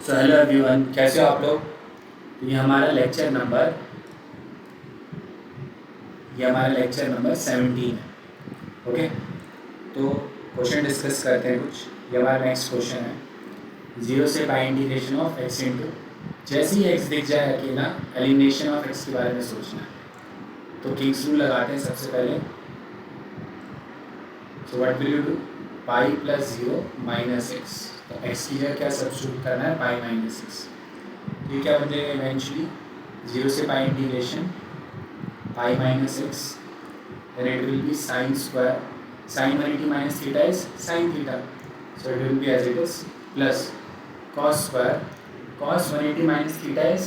So hello everyone, कैसे हो आप लोग। तो ये हमारा लेक्चर नंबर 17 है। ओके, तो क्वेश्चन डिस्कस करते हैं कुछ। ये हमारा नेक्स्ट क्वेश्चन है, 0 से पाई इंटीग्रेशन ऑफ एक्स इंटू। जैसे ही एक्स दिख जाए अकेला, एलिमिनेशन ऑफ एक्स के बारे में सोचना है। तो किंग्स रूल लगाते हैं सबसे पहले। So what will you do, pi plus 0 minus x. तो एक्स की जगह क्या सब्स्टिट्यूट करना है, पाई माइनस एक्स। तो ये क्या बन जाएगा इवेंचुअली, 0 से पाई integration pi minus x, then it will be sine square. Sine 180 minus theta is sine theta, so it will be as it is, plus cos square. Cos 180 minus theta is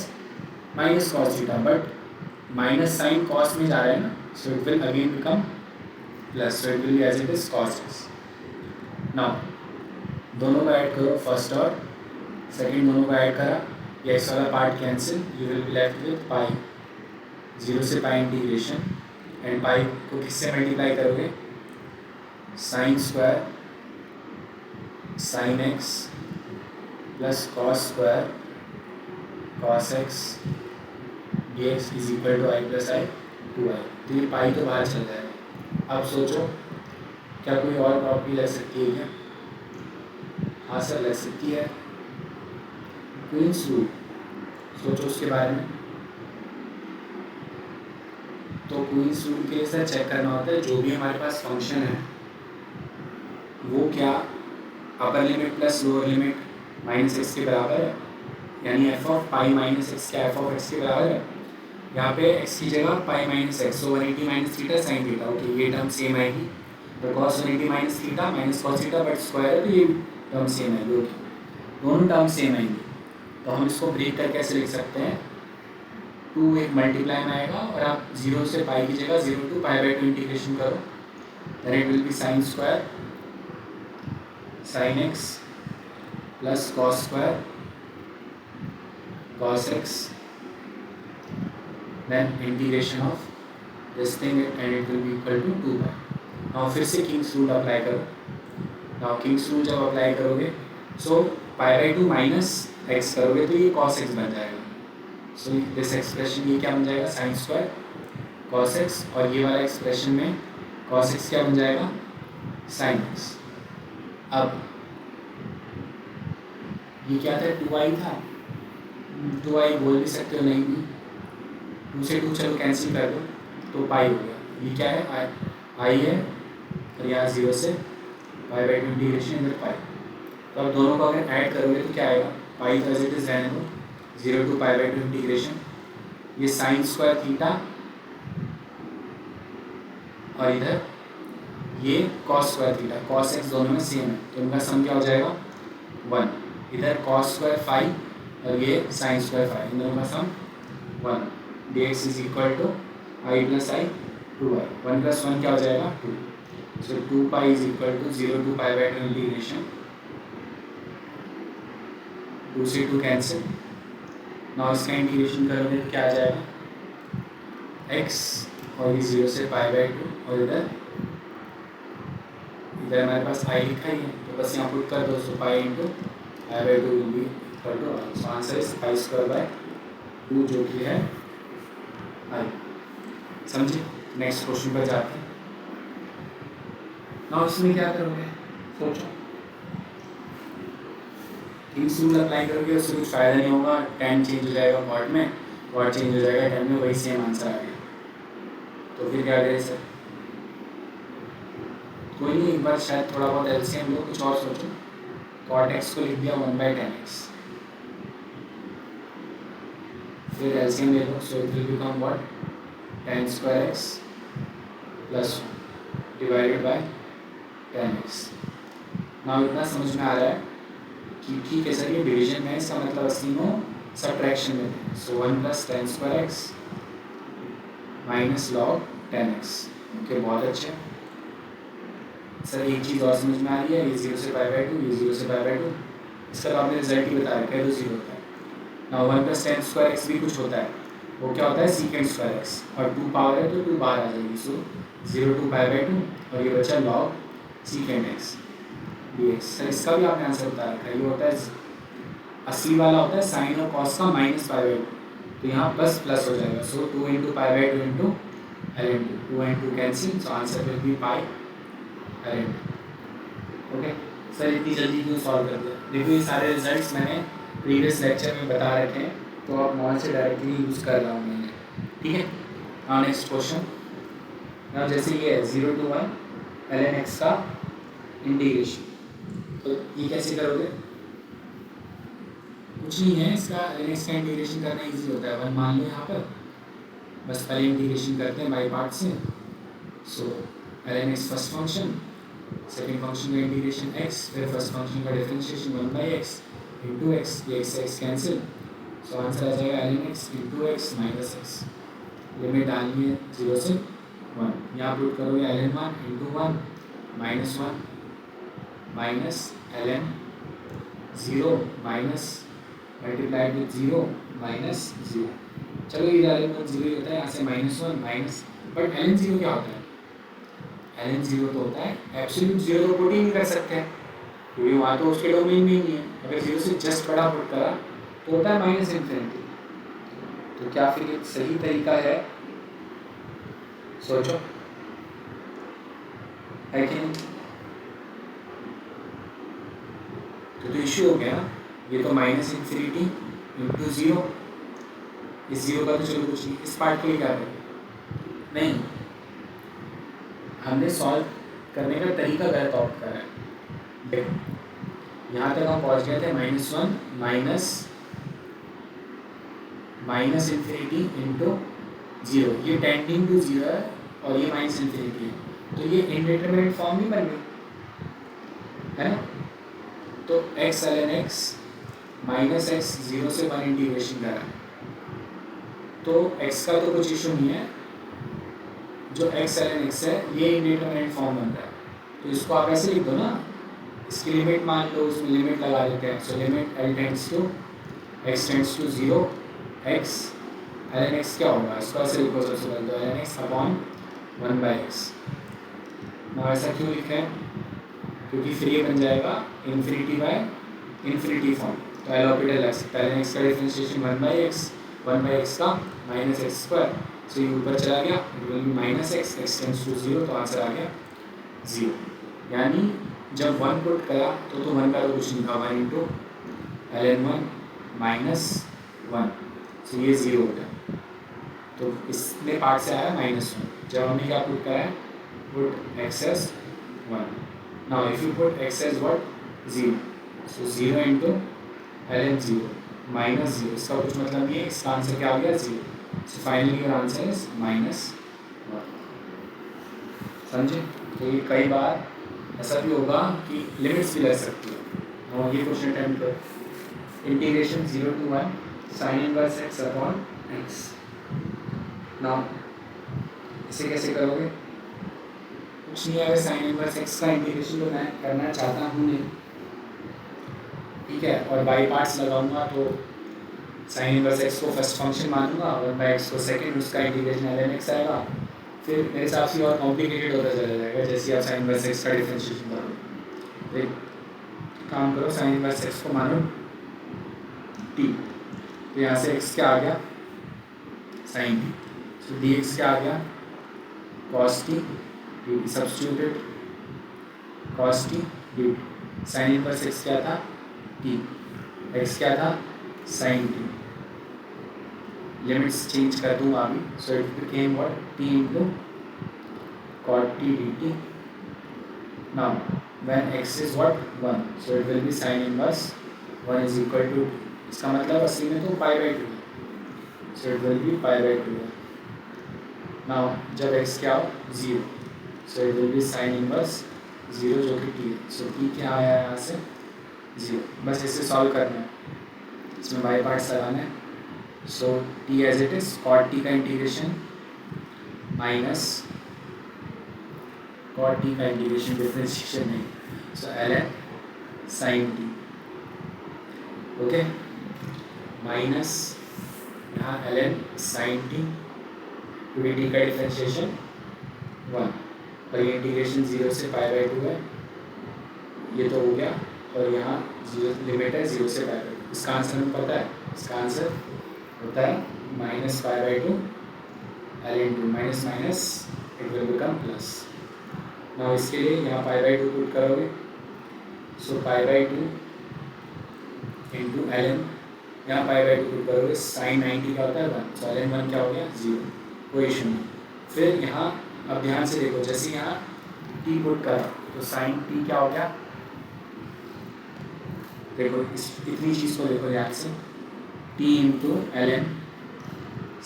minus cos theta, but minus sin cos में जा रहा है ना, so it will again become plus, so it will be as it is cos x. Now दोनों को add करो, first और second दोनों को ऐड करा, ये एक्स वाला part cancel, you will be left with pi. 0 से पाई इंटीग्रेशन एंड पाई को किससे मल्टीप्लाई करोगे, sine square sine x plus cos square cos x d x is equal to I plus I two I. तो ये पाई तो बाहर चल जाएगा। अब सोचो, क्या कोई और प्रॉपर्टी लग सकती है क्या? हाँ सर, लग सकती है, क्वींस रूल। सोचो उसके बारे में। तो क्वींस रूल के लिए सर चेक करना होता है जो भी हमारे पास फंक्शन है वो क्या upper limit plus lower limit minus x के बराबर है, यानी F of pi minus x क्या एफ ऑफ एक्स के बराबर है। यहाँ पे एक्स की जगह पाई माइनस एक्स, सो 180 minus theta sine theta. Okay, ये टर्म सेम आएगी, तो cos 180 minus theta minus cos theta but square है, तो ये टर्म सेम आएगी। ओके, दोनों टर्म सेम आएंगी। तो हम इसको ब्रेक करके ऐसे लिख सकते हैं, 2 एक मल्टीप्लाई में आएगा और आप 0 से पाई की जगह 0 to पाई बाई 2 इंटीग्रेशन करो, then it will be sin square sin x plus cos square cos x, then integration of this thing and it will be equal to 2 pi. now फिर से किंग्स रूल अप्लाई करो। now Kings rule जब apply करोगे, सो पाई by 2 minus x करोगे तो ये cos x बन जाएगा। सो दिस एक्सप्रेशन ये क्या बन जाएगा, साइन स्क्वायर cos x, और ये वाला एक्सप्रेशन में cos x क्या बन जाएगा, sin x। अब ये क्या था, 2i था, 2i बोल भी सकते हो, नहीं भी, 2 से 2 चलो कैंसिल कर दो तो पाई हो गया। ये क्या है, आई है, और यहाँ 0 से पाई बाई 2 इंटीग्रेशन इधर पाई। तो अब दोनों को अगर ऐड करोगे तो क्या आएगा, पाई तो एज इट इज रहने दो, 0 to पाई बाई 2 इंटीग्रेशन, ये साइन स्क्वायर थीटा और इधर ये cos square theta, cos x दोनों में सेम है तो उनका सम क्या हो जाएगा 1। इधर कॉस स्क्वायर 5 और ये साइन स्क्वायर 5, इन दोनों का sum 1। D x is equal to I plus i 2i, 1 plus 1 क्या हो जाएगा 2। So 2 pi is equal to 0 to pi by 2 integration, 2 से 2 कैंसिल। नाउ इसका इंटीग्रेशन करोगे तो क्या आ जाएगा, x और ये 0 से पाई बाई 2 और इधर हमारे पास i लिखा ही है तो बस यहाँ पुट कर दो, so pi into I by 2 will be equal to I. So answer is pi square by 2 जो कि है आई। समझे? नेक्स्ट क्वेश्चन पर जाते हैं। नाउ इसमें क्या करोगे, सोचो, किंग्स रूल अप्लाई करोगे उससे कुछ फायदा नहीं होगा, टेन चेंज हो जाएगा कॉर्ड में, कॉर्ड चेंज हो जाएगा टेन में, वही सेम आंसर आ गया। तो फिर क्या करें सर, कोई नहीं, एक बार शायद थोड़ा बहुत एलसीएम लो, कुछ और सोचो। कॉट एक्स को लिख दिया 1/10x, फिर एलसीएम ले लो, so it will become what, tan square x plus divided by tan x। Now इतना समझ में आ रहा है कि ठीक है सर ये डिवीजन में, इसका मतलब असली में सबट्रैक्शन में है। सो 1 plus tan square x minus log tan x। Okay, बहुत अच्छा सर। एक चीज़ और समझ में आ रही है, ये 0 से पाई बाई 2, ये 0 से पाई बाई 2, इसका तो आपने रिजल्ट ही बता रखा है, तो 0 होता है। Now 1 plus tan square x भी कुछ होता है, वो क्या होता है, सीकेंड स्क्वायर एक्स, और 2 पावर है तो 2 बाहर आ जाएगी, सो 0 to पाई बाई 2 और ये बचा log सीकेंड x d x. Sir इसका भी आपने आंसर बता रखा है, ये होता है असली वाला होता है साइन और कॉस का माइनस पाई बाई 2, तो यहाँ प्लस प्लस हो जाएगा. सो 2 into pi by 2 into ln 2, 2 and 2 cancel, so answer will be pi ln 2. Okay sir, इतनी जल्दी क्यों सॉल्व कर दिया? देखो ये सारे रिजल्ट्स मैंने प्रीवियस लेक्चर में बता रखे हैं, तो आप वहाँ से डायरेक्टली यूज़ कर रहा हूँ मैंने. ठीक है. हाँ, नेक्स्ट क्वेश्चन. now जैसे ये 0 to 1 ln x का इंटीग्रेशन, तो ये कैसे करोगे? कुछ नहीं है, इसका ln x का इंटीग्रेशन करना इजी होता है. 1 मान लो यहाँ पर, बस पहले इंटीग्रेशन करते हैं बाई पार्ट से. सो ln x first function, second function का इंटीग्रेशन x, फिर फर्स्ट फंक्शन का differentiation 1 by x into x, ये x कैंसिल, सो आंसर आ जाएगा ln x into x minus x. Limit डालनी है 0 से 1. यहाँ पुट करोगे ln 1 into 1 minus 1 minus ln 0 minus multiplied with 0 minus 0. चलो ये ln 1 0 ही होता है, यहाँ से माइनस 1 माइनस, बट ln 0 क्या होता है? ln 0 तो होता है एब्सोल्यूट 0, तो पुट ही नहीं कर सकते हैं क्योंकि वहाँ तो उसके डोमेन में ही नहीं है. अगर 0 से जस्ट बड़ा पुट करा तो होता है माइनस इन्फिनिटी. तो क्या फिर एक सही तरीका है? सोचो, है कि नहीं? तो इश्यू हो गया. ये तो माइनस इन्फिनिटी इंटू 0, इस 0 का तो चलो कुछ नहीं. इस पार्ट के लिए क्या करें? नहीं, हमने सॉल्व करने का तरीका गलत ऑप्ट करा है. देखो यहाँ तक हम पहुँच गए थे -1 माइनस इन्फिनिटी इंटू 0, ये टेंडिंग टू 0 है और ये माइनस इन्फिनिटी है, तो ये इनडिटरमिनेट फॉर्म नहीं बन गई है ना. तो x ln x minus x 0 से 1 इंटीग्रेशन करा है, तो x का तो कुछ इशू नहीं है. जो x ln x है ये इंडिटरमिनेट फॉर्म बन रहा है, तो इसको आप ऐसे लिख दो ना. इसकी लिमिट मान लो, उसमें लिमिट लगा देते हैं. So limit l tends to x tends to 0 x ln x क्या होगा? इसको ऐसे लिखो सबसे पहले, तो ln x upon 1 by x. ना ऐसा क्यों लिखा है? क्योंकि फिर ये बन जाएगा इन्फिनिटी बाय इन्फिनिटी फॉर्म, तो एल ऑर्बिटल लग सकता है. x का डिफरेंशिएशन 1 बाई एक्स का माइनस एक्स स्क्वायर, सो ये ऊपर चला गया, it will be minus x, x tends to 0, तो आंसर आ गया 0. यानी जब 1 पुट करा तो 1 का तो कुछ नहीं था, 1 इंटू ln 1 माइनस 1, सो ये 0 हो गया. तो इसमें पार्ट से आया -1. जब हमने क्या पुट करा है? Put x as 1. Now if you put x as what? 0. So 0 into ln 0 minus 0. इसका कुछ मतलब नहीं है, इसका आंसर क्या आ गया? 0. So finally your answer is -1. समझे? तो ये कई बार ऐसा भी होगा कि लिमिट्स भी लग सकती है. और ये क्वेश्चन अटेम्प्ट करो. Integration 0 to 1 sin inverse x upon x. Now इसे कैसे करोगे? कुछ नहीं है, अगर साइन इनवर्स एक्स का इंटीग्रेशन तो मैं करना चाहता हूँ नहीं, ठीक है, और बाई पार्ट्स लगाऊंगा तो साइन इनवर्स एक्स को फर्स्ट फंक्शन मानूंगा, 1 बाई एक्स को सेकंड, उसका इंटीग्रेशन ln x आएगा. फिर मेरे हिसाब से और कॉम्प्लिकेटेड होता चला जाएगा जैसे आप साइन इनवर्स एक्स का डिफरेंशिएशन करोगे. एक काम करो, साइन इनवर्स एक्स को मानो t, तो यहाँ से x क्या आ गया? Sign t. तो dx क्या आ गया? cos t. Substituted cos t dt. Sine inverse x क्या था? t. x क्या था? Sign t. लिमिट्स चेंज कर दूँ अभी, so it became what? t into cot t dt. Now when x is what? 1, so it will be sine inverse 1 is equal to t. इसका मतलब असली में तो पाई बाई 2 है, सो it will B pi by 2 है. नाउ जब x क्या हो? 0, सो it will be sine inverse 0 जो कि t है. सो t क्या आया यहाँ से? 0. बस इसे सॉल्व करना है, इसमें बाई पार्ट्स लगाना है. So t as it is, cot t का इंटीग्रेशन माइनस cot t का इंटीग्रेशन, डिफरेंशिएशन नहीं, so ln sin t. Okay, minus यहाँ ln sin t, क्योंकि t का डिफरेंशिएशन 1 और ये इंटीग्रेशन 0 से पाई बाई 2 है, ये तो हो गया और यहाँ लिमिट है 0 से पाई। इसका आंसर हमें पता है, इसका आंसर होता है -π/2 ln2 minus minus it will become plus. ना इसके लिए यहाँ π/2 पुट करोगे, सो π/2 इंटू ln, यहाँ π/2 पुट करोगे, साइन 90 का होता है 1, सो ln 1 क्या हो गया 0, कोई इशू नहीं। फिर यहाँ अब ध्यान से देखो, जैसे यहाँ t पुट करा तो साइन t क्या हो गया, देखो इतनी चीज़ को देखो ध्यान से, t into ln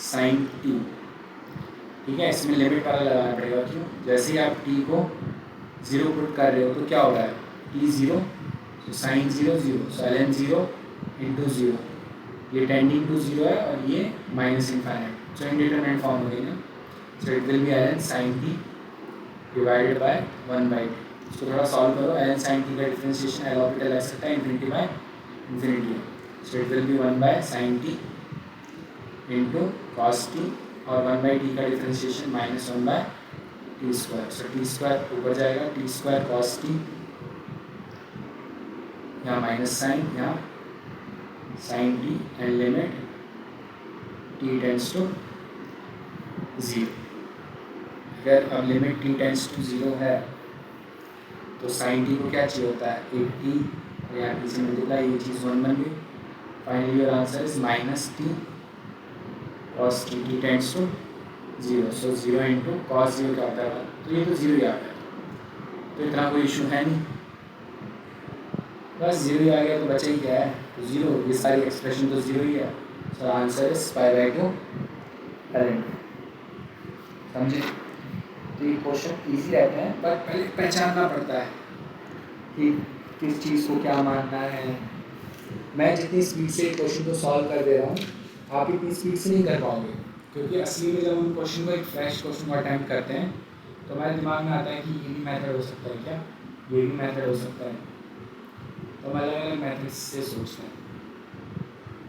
sine t, ठीक है। इसमें लिमिट वाला लगाना पड़ेगा, क्यों, जैसे ही आप t को 0 पुट कर रहे हो तो क्या हो रहा है, t 0, तो साइन 0 0, सो ln 0 इंटू 0, ये टेंडिंग टू 0 है और ये minus infinite, so indeterminate form हो गई ना, so it will be ln sine t divided by 1/2। इसको थोड़ा सॉल्व करो, ln साइन t का डिफरेंशिएशन एल ऑर्बिटल लग सकता है infinity by infinity, so it will be 1/sin t into cos t, और 1/t का differentiation -1/t square, so t square ऊपर जाएगा, t स्क्वायर कॉस t, यहाँ माइनस साइन, यहाँ sine t, and limit t tends to 0। अगर अब limit t tends to 0 है तो साइन t को क्या चाहिए होता है, एक t, और यहाँ t से मल्टीप्लाई, ये चीज़ 1 बन गई। Finally your answer is -t cos t, t tends to 0, so 0 into cos 0 क्या होता है 1, तो ये तो 0 ही आ गया, तो इतना कोई इशू है नहीं, बस 0 ही आ गया तो बचा ही क्या है, तो 0, ये सारी एक्सप्रेशन तो 0 ही है, सो आंसर इज π/2 ln, समझे। तो ये क्वेश्चन ईजी रहते हैं, पर पहले पहचानना पड़ता है कि किस चीज़ को क्या मानना है। मैं जितनी स्पीड से क्वेश्चन को सॉल्व कर दे रहा हूँ, आप इतनी स्पीड से नहीं कर पाओगे, क्योंकि असली में जब हम क्वेश्चन को, एक फ्रेश क्वेश्चन को अटैम्प्ट करते हैं तो हमारे दिमाग में आता है कि ये भी मेथड हो सकता है क्या, ये भी मेथड हो सकता है, तो हम अलग अलग मेथड से सोचते हैं,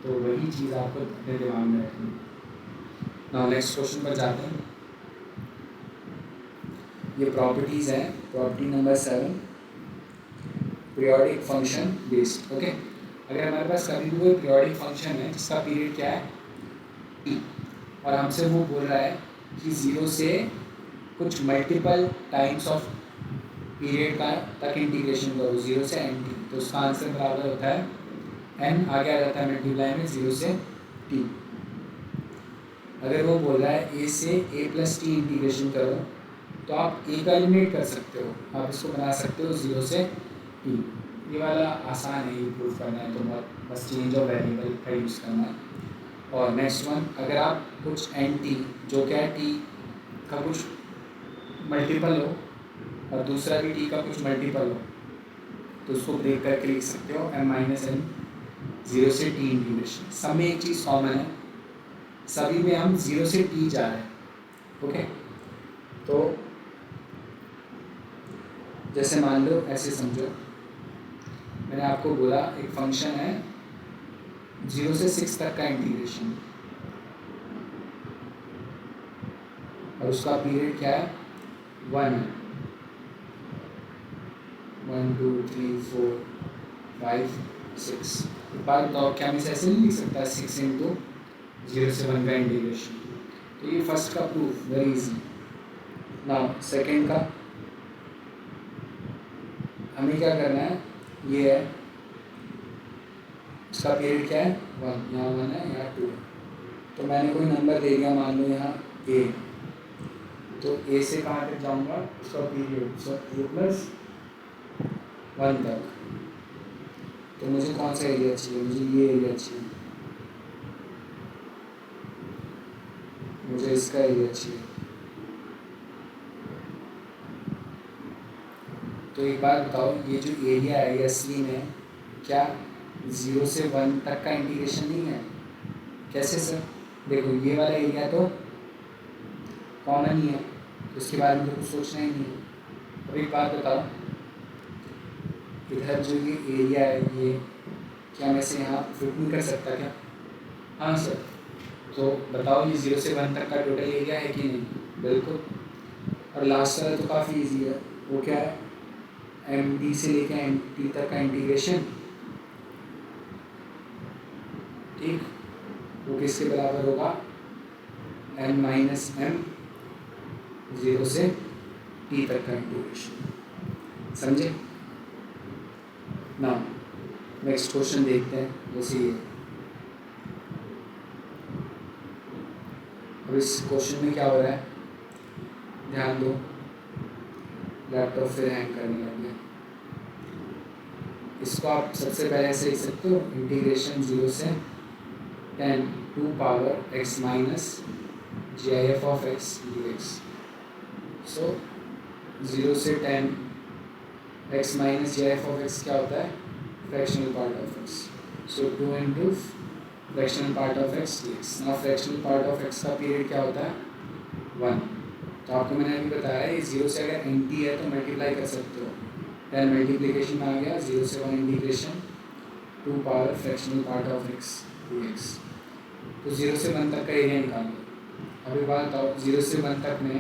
तो वही चीज़ आपको अपने दिमाग में रखनी है। नाउ नेक्स्ट क्वेश्चन पर जाते हैं। ये प्रॉपर्टीज़ हैं, property number 7, periodic function based, okay. अगर हमारे पास कभी भी कोई पीरियोडिक फंक्शन है जिसका पीरियड क्या है t, और हमसे वो बोल रहा है कि 0 से कुछ मल्टीपल टाइम्स ऑफ पीरियड का तक इंटीग्रेशन करो, 0 से n t, तो उसका आंसर बराबर होता है n, आगे आ जाता है मल्टीप्लाई में 0 से t। अगर वो बोल रहा है a से a + t इंटीग्रेशन करो, तो आप a का एलिमिनेट कर सकते हो, आप इसको बना सकते हो 0 से t, ये वाला आसान है, ये प्रूफ करना है तो बस चेंज ऑफ वेरिएबल का यूज़ करना है। और नेक्स्ट वन, अगर आप कुछ nt जो क्या है t का कुछ मल्टीपल हो और दूसरा भी t का कुछ मल्टीपल हो, तो उसको ब्रेक करके लिख सकते हो m - n 0 से t इंटीग्रेशन। सब में एक चीज़ कॉमन है, सभी में हम 0 से t जा रहे हैं, ओके। तो जैसे मान लो, ऐसे समझो, मैंने आपको बोला एक फंक्शन है 0 से 6 तक का इंटीग्रेशन, और उसका पीरियड क्या है 1 है, 1 2 3 4 5 6। एक बार बताओ, क्या मैं ऐसे नहीं लिख सकता 6 इंटू 0 से 1 का इंटीग्रेशन, तो ये फर्स्ट का proof, very easy. Now second का हमें क्या करना है, ये है, इसका पीरियड क्या है 1, यहाँ 1 है, यहाँ 2 है, तो मैंने कोई नंबर दे दिया, मान लो यहाँ a, तो a से कहाँ तक जाऊँगा, उसका पीरियड, सो a + 1 तक, तो मुझे कौन सा एरिया चाहिए, मुझे ये एरिया चाहिए, मुझे इसका एरिया चाहिए। तो एक बात बताओ, ये जो एरिया है ये असली में क्या 0 से 1 तक का इंटीग्रेशन नहीं है? कैसे सर? देखो ये वाला एरिया तो कॉमन ही है, उसके बारे में तो कुछ सोचना ही नहीं है। अब एक बात बताओ, इधर जो ये एरिया है ये क्या मैं से यहाँ फिट नहीं कर सकता क्या? हाँ सर। तो बताओ ये 0 से 1 तक का टोटल एरिया है कि नहीं? बिल्कुल। और लास्ट वाला तो काफ़ी इजी है, वो क्या है एम डी से लेके एम टी तक का इंटीग्रेशन, ठीक, वो किसके बराबर होगा, एम माइनस एम, 0 से टी तक का इंटीग्रेशन, समझे ना। नेक्स्ट क्वेश्चन देखते हैं, जैसे ये, अब इस क्वेश्चन में क्या हो रहा है, ध्यान दो, लैपटॉप फिर हैंग करने लग गया। इसको आप सबसे पहले ऐसे लिख सकते हो, इंटीग्रेशन 0 से 10 2 power x minus G I F of x d x. So 0 से 10 x minus G I F of x क्या होता है, fractional part of x, so 2 into fractional part of x d x. Now fractional part of x का period क्या होता है, 1। तो आपको मैंने अभी बताया ये 0 से अगर एन टी है तो मल्टीप्लाई कर सकते हो, 10 मल्टीप्लीकेशन में आ गया, 0 से 1 integration 2 power fractional part of x d x. तो 0 से 1 तक का एरिया निकाल लो। अभी बात बताओ, 0 से 1 तक में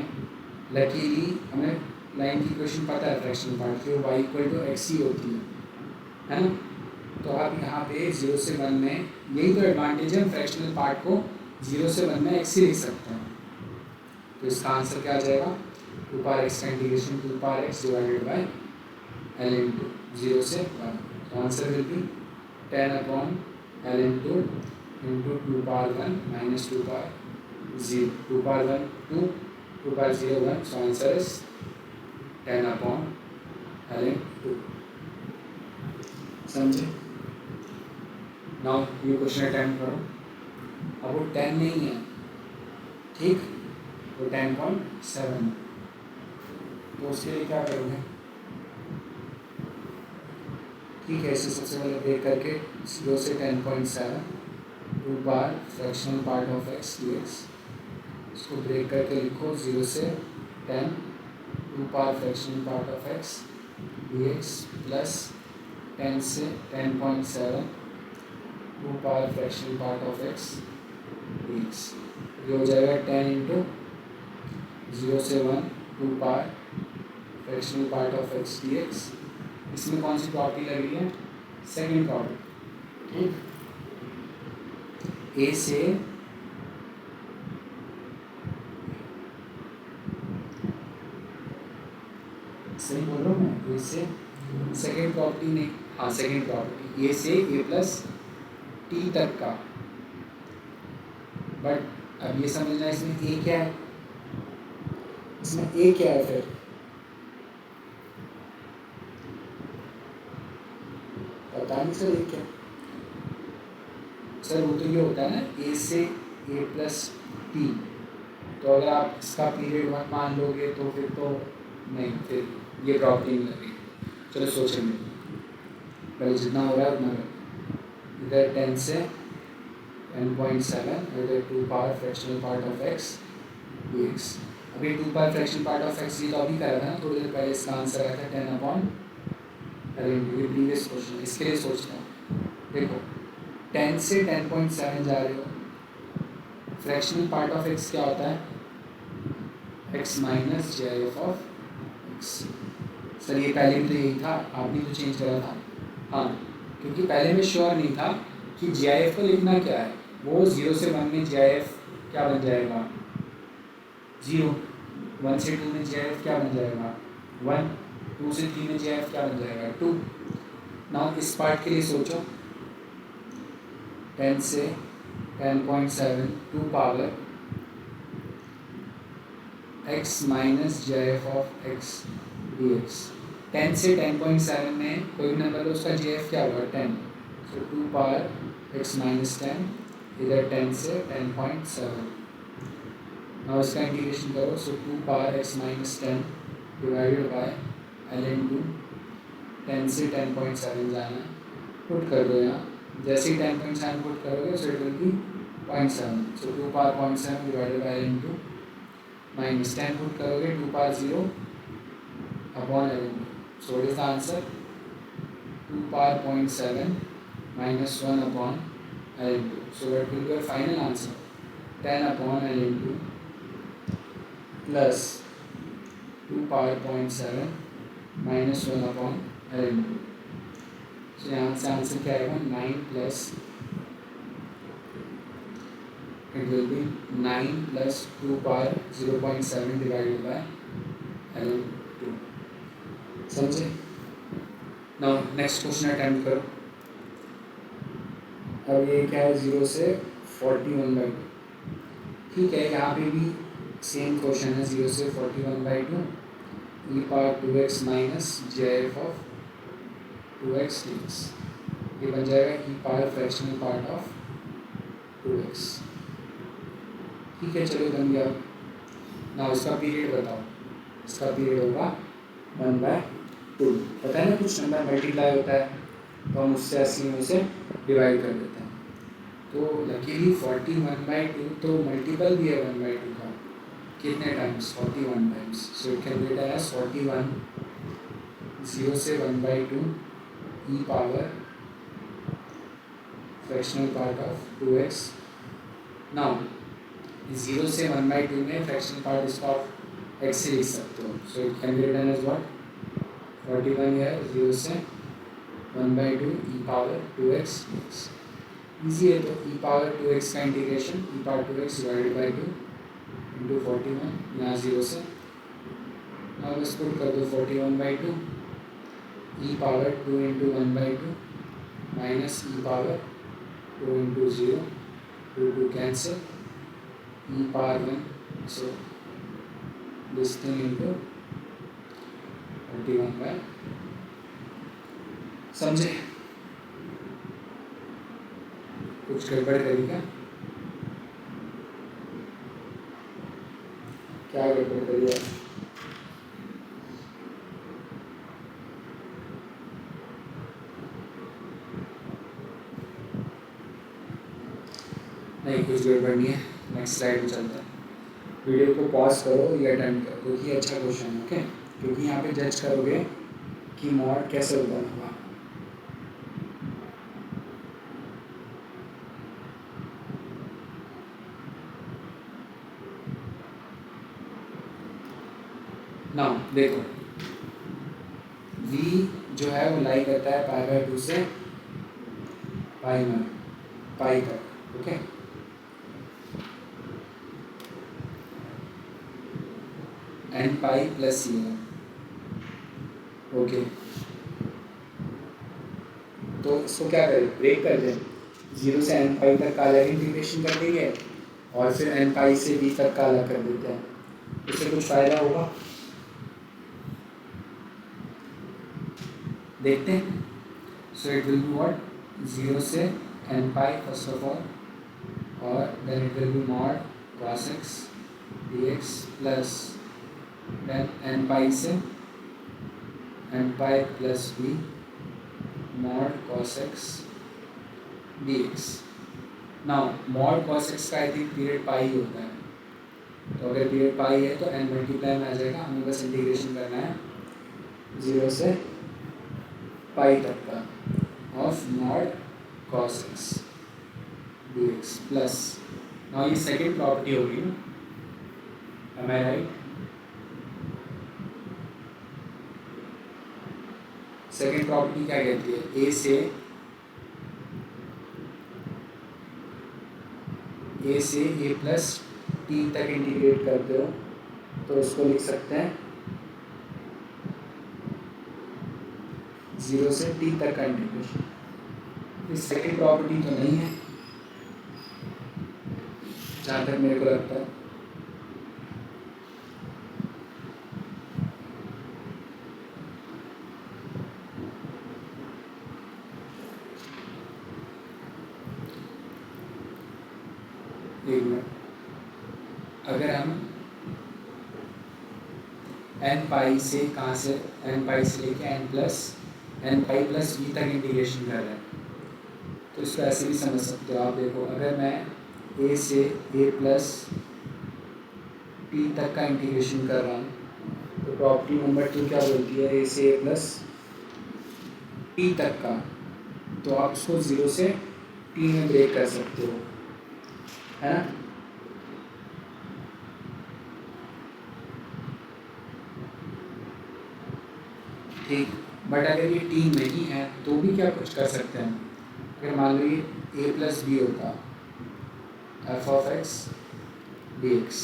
लकीली हमें लाइन की इक्वेशन पता है फ्रैक्शनल पार्ट की, y इक्वल टू एक्स ही होती है ना। तो आप यहाँ पे 0 से 1 में, यही तो एडवांटेज है, फ्रैक्शनल पार्ट को 0 से 1 में एक्स ही लिख सकते हैं। तो इसका आंसर क्या आ जाएगा, 2 पावर एक्स का integration 2 power x divided by L into 0 से 1। तो answer will be 10 upon L into 2 power 1 minus 2 power 0, 2 power 1 2, 2 power 0 1, so answer is 10 upon L into. समझे। नाउ ये क्वेश्चन अटेम्प्ट करो। अब वो 10 नहीं है, ठीक, वो 10.7, तो उसके लिए क्या करोगे, ठीक है, इसे सबसे पहले ब्रेक करके 0 से 10.7 2 बार fractional part of x d x, इसको ब्रेक करके लिखो 0 से 10 2 power fractional part of x d x plus 10 से 10.7 2 power fractional part of x d x. ये हो जाएगा 10 इंटू 0 से 1 2 power fractional part of x d x. इसमें कौन सी प्रॉपर्टी लग रही है, सेकंड प्रॉपर्टी, ठीक, ए से सही बोल रहा हूँ मैं, ए से सेकंड प्रॉपर्टी नहीं, हाँ सेकंड प्रॉपर्टी, ए से ए प्लस टी तक का। बट अब ये समझना इसमें ए क्या है, इसमें ए क्या है, फिर पता नहीं सर, ए क्या सर, वो तो ये होता है ना ए से ए प्लस टी, तो अगर आप इसका पीरियड 1 मान लोगे तो फिर तो नहीं, फिर ये प्रॉपर्टी नहीं लगेगी। चलो सोचेंगे, पहले जितना हो रहा है उतना, इधर 10 से 10.7, इधर 2 power fractional part of x d x. अभी 2 power fractional part of x ये तो अभी करा था ना थोड़ी देर पहले, इसका आंसर आया था 10 अपॉन ये प्रीवियस क्वेश्चन। इसके लिए सोचते हैं, देखो 10 से 10.7 जा रहे हो, फ्रैक्शनल पार्ट ऑफ एक्स क्या होता है, x minus J I F of x. Sir ये पहले भी तो यही था, आपने तो चेंज करा था, हाँ, क्योंकि पहले मैं श्योर नहीं था कि जी आई एफ को लिखना क्या है। वो 0 से 1 में जी आई एफ क्या बन जाएगा, 0, 1 से 2 में जी आई एफ क्या बन जाएगा, 1, 2 से 3 में जी आई एफ क्या बन जाएगा, 2। नाउ इस पार्ट के लिए सोचो, 10 से 10.7 2 power x minus J F of x d x. 10 से 10.7 में कोई भी नंबर लो, उसका जे एफ क्या होगा, 10, तो 2 पावर x माइनस 10, इधर 10 से 10.7। now इसका इंटीग्रेशन करो, सो 2 power x minus 10 divided by L into 10 से 10.7 जाना, पुट कर दो यहाँ, जैसे ही 10.7 पुट करोगे सो it will B 0.7, so 2 power 0.7 divided by L into minus 10 put करोगे 2 power 0 upon L into, so what is the answer, 2 power 0.7 minus 1 upon L into, so what will be your final answer, 10 upon L into plus 2 power 0.7 -1/L/2। तो यहाँ से answer क्या आएगा 9 plus it will B 9 plus 2 power 0.7 divided by L/2। समझे? Now next question attempt करो। अब ये क्या है 0 से 41/2। ठीक है, यहाँ पे भी सेम क्वेश्चन है 0 से 41/2 e power 2x minus JF of 2x dx। ये बन जाएगा e power fractional part of 2x। ठीक है, चलो बन गया। ना उसका पीरियड बताओ। इसका पीरियड होगा 1/2। पता है ना, कुछ नंबर मल्टीप्लाई होता है तो हम उससे 80 में से डिवाइड कर देते हैं। तो लकीली 41/2 तो मल्टीपल भी है 1/2 का। कितने times? 41 times. So it can be written as 41 0 से 1/2 e power fractional part of 2x। Now 0 से 1/2 में फ्रैक्शनल पार्ट इसका ऑफ x से लिख सकते हो। So it can be written as what? 41 है 0 से 1/2 e power 2x dx। Easy है, तो e पावर 2x का integration e power 2x divided by 2 into 41 यहाँ 0 से। now बस पुट कर दो 41/2 e power 2 into 1/2 minus e power 2 into 0 2 cancel e power 1। So this thing into 41/। समझे? कुछ गड़बड़ करी क्या गड़बड़ करी है? नहीं, कुछ गड़बड़ नहीं है। नेक्स्ट स्लाइड में चलते हैं। वीडियो को पॉज करो या अटेम्प्ट करो, क्योंकि अच्छा क्वेश्चन है। ओके, क्योंकि यहाँ पे जज करोगे कि मॉड कैसे होगा होगा। नाउ देखो, v जो है वो लाई करता है π/2 से पाई तक। Okay, n pi plus c है। ओके, तो इसको क्या करें? ब्रेक कर दें। 0 से n पाई तक का अलग इंटीग्रेशन कर देंगे और फिर n पाई से b तक का अलग कर देते हैं। इससे कुछ फ़ायदा होगा? देखते हैं। So it will be what? 0 से n pi first of all, और then it will be mod cos x dx plus then n pi से n pi plus b mod cos x dx। Now mod cos x का I think period पाई होता है, तो अगर period पाई है तो n multiply में आ जाएगा। हमें बस इंटीग्रेशन करना है 0 से पाई तक का of mod cos x dx plus. Now ये सेकेंड प्रॉपर्टी होगी ना, एम आई राइट? सेकेंड प्रॉपर्टी क्या कहती है? a से a प्लस t तक इंटीग्रेट करते हो तो इसको लिख सकते हैं 0 से t तक का इंटीग्रेशन। इस सेकेंड प्रॉपर्टी तो नहीं है जहाँ तक मेरे को लगता है। एक मिनट, अगर हम n पाई से कहाँ से n पाई से लेके n plus n pi plus b तक इंटीग्रेशन कर रहे हैं तो इसको ऐसे भी समझ सकते हो आप। देखो, अगर मैं a से a प्लस t तक का इंटीग्रेशन कर रहा हूँ तो प्रॉपर्टी नंबर 2 क्या बोलती है? a से a प्लस t तक का, तो आप उसको 0 से t में ब्रेक कर सकते हो, है ना? ठीक, बट अगर ये टी नहीं है तो भी क्या कुछ कर सकते हैं। अगर मान लो ये ए प्लस बी होता F of x d x,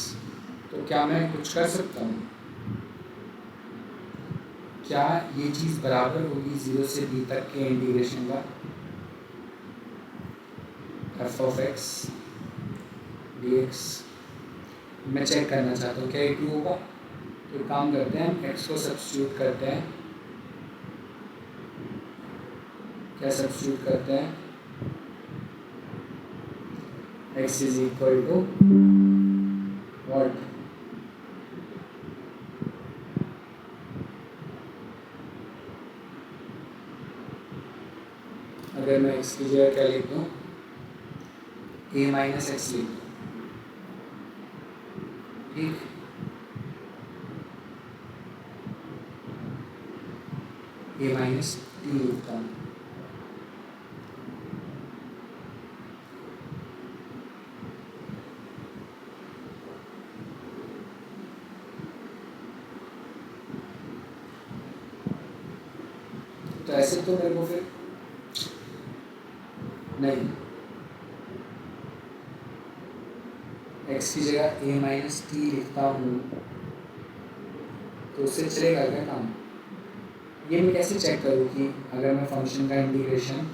तो क्या मैं कुछ कर सकता हूँ? क्या ये चीज़ बराबर होगी 0 से b तक के इंटीग्रेशन का? F of x d x मैं चेक करना चाहता हूँ क्या ये ट्रू होगा। तो काम करते हैं, हम एक्स को सब्स्टिट्यूट करते हैं। क्या सब्स्टिट्यूट करते हैं? x is equal to what? अगर मैं x की जगह क्या लिख दूँ? a माइनस एक्स लिख दूँ, ठीक। a माइनस टी लिखता हूँ। तो ऐसे तो मेरे को फिर नहीं, x की जगह a माइनस टी लिखता हूँ तो उससे चलेगा क्या काम? ये मैं कैसे चेक करूँ कि अगर मैं फंक्शन का इंटीग्रेशन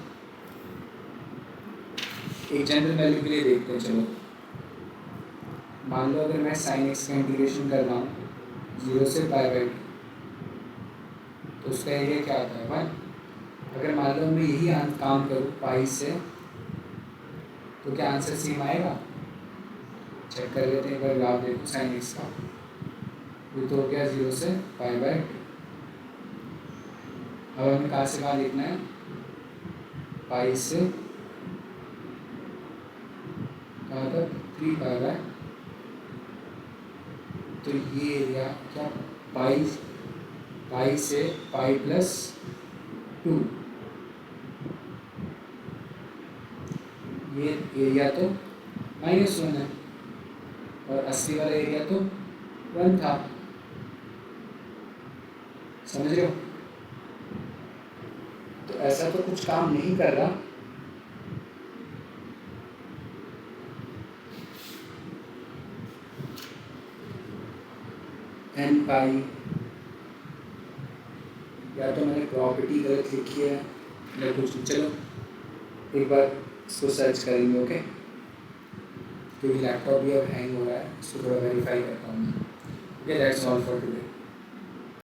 एक जनरल वैल्यू के लिए देखते हैं। चलो मान लो अगर मैं साइन एक्स का इंटीग्रेशन कर रहा हूँ 0 से पाई बाई टू, तो उसका एरिया क्या आता है? 1। अगर मान लो मैं यही काम करूँ पाई से, तो क्या आंसर सेम आएगा? चेक कर लेते हैं एक बार, ग्राफ देखो साइन एक्स का। ये तो हो गया 0 से पाई बाई टू। अब हमें कहाँ से कहाँ लिखना है? पाई से कहाँ तक? 3 पाई बाई। तो ये एरिया क्या? पाई से पाई प्लस 2, ये एरिया तो -1 है और असली वाला एरिया तो 1 था। समझ रहे हो? तो ऐसा तो कुछ काम नहीं कर रहा। एन पाई, या तो मैंने प्रॉपर्टी गलत लिखी है या कुछ। चलो एक बार इसको सर्च करेंगे, ओके। क्योंकि लैपटॉप भी अब हैंग हो रहा है, इसको थोड़ा वेरीफाई करता हूँ। Okay, that's all for today.